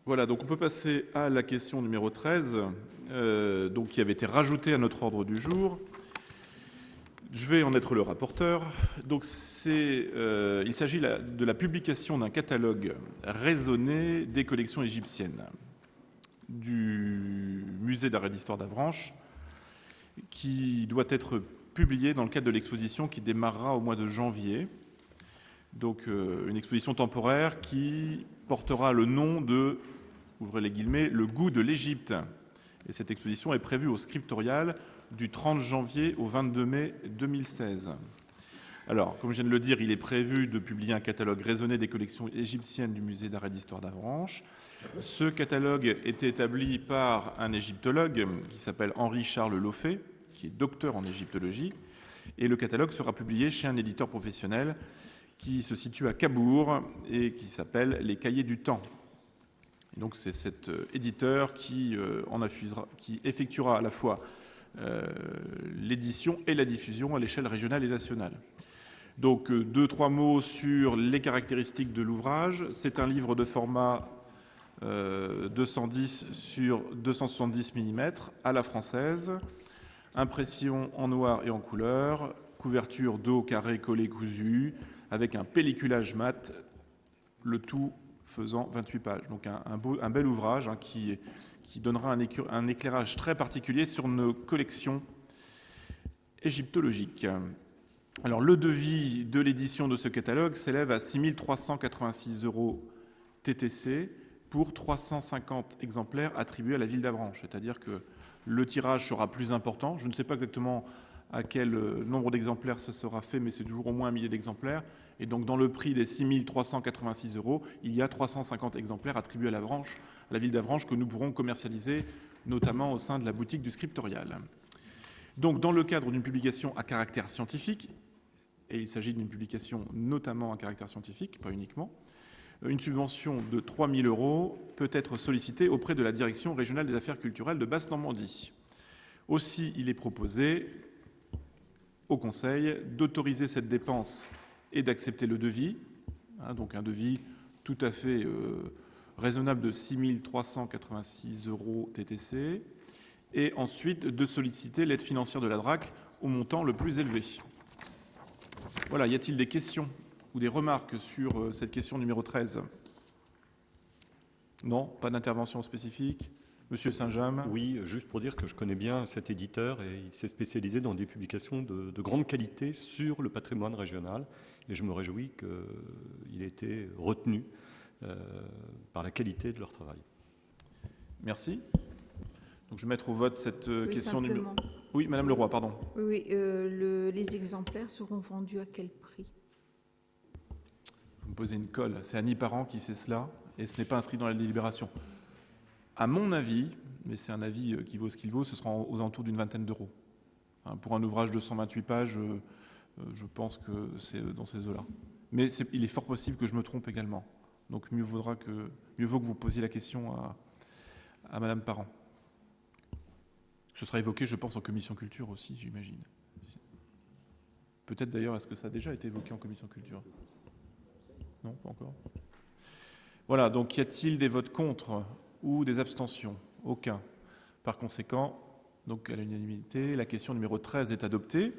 Voilà, donc on peut passer à la question numéro 13, donc qui avait été rajoutée à notre ordre du jour. Je vais en être le rapporteur. Donc il s'agit de la publication d'un catalogue raisonné des collections égyptiennes du musée d'art et d'histoire d'Avranches, qui doit être publié dans le cadre de l'exposition qui démarrera au mois de janvier. Donc une exposition temporaire qui portera le nom de, ouvrez les guillemets, le goût de l'Égypte. Et cette exposition est prévue au Scriptorial du 30 janvier au 22 mai 2016. Alors, comme je viens de le dire, il est prévu de publier un catalogue raisonné des collections égyptiennes du musée d'art et d'histoire d'Avranches. Ce catalogue est établi par un égyptologue qui s'appelle Henri-Charles Loffet, qui est docteur en égyptologie. Et le catalogue sera publié chez un éditeur professionnel qui se situe à Cabourg et qui s'appelle Les Cahiers du Temps. Et donc c'est cet éditeur qui effectuera à la fois l'édition et la diffusion à l'échelle régionale et nationale. Donc 2-3 mots sur les caractéristiques de l'ouvrage. C'est un livre de format 210 sur 270 mm à la française, impression en noir et en couleur, couverture dos carré collé cousu, avec un pelliculage mat, le tout faisant 28 pages. Donc un bel ouvrage qui donnera un éclairage très particulier sur nos collections égyptologiques. Alors le devis de l'édition de ce catalogue s'élève à 6 386 € TTC pour 350 exemplaires attribués à la ville d'Avranches. C'est-à-dire que le tirage sera plus important. Je ne sais pas exactement à quel nombre d'exemplaires ce sera fait, mais c'est toujours au moins 1 millier d'exemplaires. Et donc, dans le prix des 6 386 €, il y a 350 exemplaires attribués à la ville d'Avranches, que nous pourrons commercialiser, notamment au sein de la boutique du Scriptorial. Donc, dans le cadre d'une publication à caractère scientifique, et il s'agit d'une publication notamment à caractère scientifique, pas uniquement, une subvention de 3 000 € peut être sollicitée auprès de la Direction régionale des affaires culturelles de Basse-Normandie. Aussi, il est proposé au Conseil d'autoriser cette dépense et d'accepter le devis, donc un devis tout à fait raisonnable de 6 386 € TTC, et ensuite de solliciter l'aide financière de la DRAC au montant le plus élevé. Voilà, y a-t-il des questions ou des remarques sur cette question numéro 13 ? Non, pas d'intervention spécifique. Monsieur Saint-James. Oui, juste pour dire que je connais bien cet éditeur et il s'est spécialisé dans des publications de grande qualité sur le patrimoine régional. Et je me réjouis qu'il ait été retenu par la qualité de leur travail. Merci. Donc je vais mettre au vote cette question numéro. Oui, Madame Leroy, pardon. Oui, les exemplaires seront vendus à quel prix ? Vous me posez une colle. C'est Annie Parent qui sait cela et ce n'est pas inscrit dans la délibération. À mon avis, mais c'est un avis qui vaut ce qu'il vaut, ce sera aux alentours d'une vingtaine d'euros. Pour un ouvrage de 128 pages, je pense que c'est dans ces eaux-là. Mais il est fort possible que je me trompe également. Donc mieux vaut que vous posiez la question à Madame Parent. Ce sera évoqué, je pense, en commission culture aussi, j'imagine. Peut-être d'ailleurs, est-ce que ça a déjà été évoqué en commission culture ? Non, pas encore. Voilà, donc y a-t-il des votes contre ou des abstentions? Aucun. Par conséquent, donc à l'unanimité, la question numéro 13 est adoptée.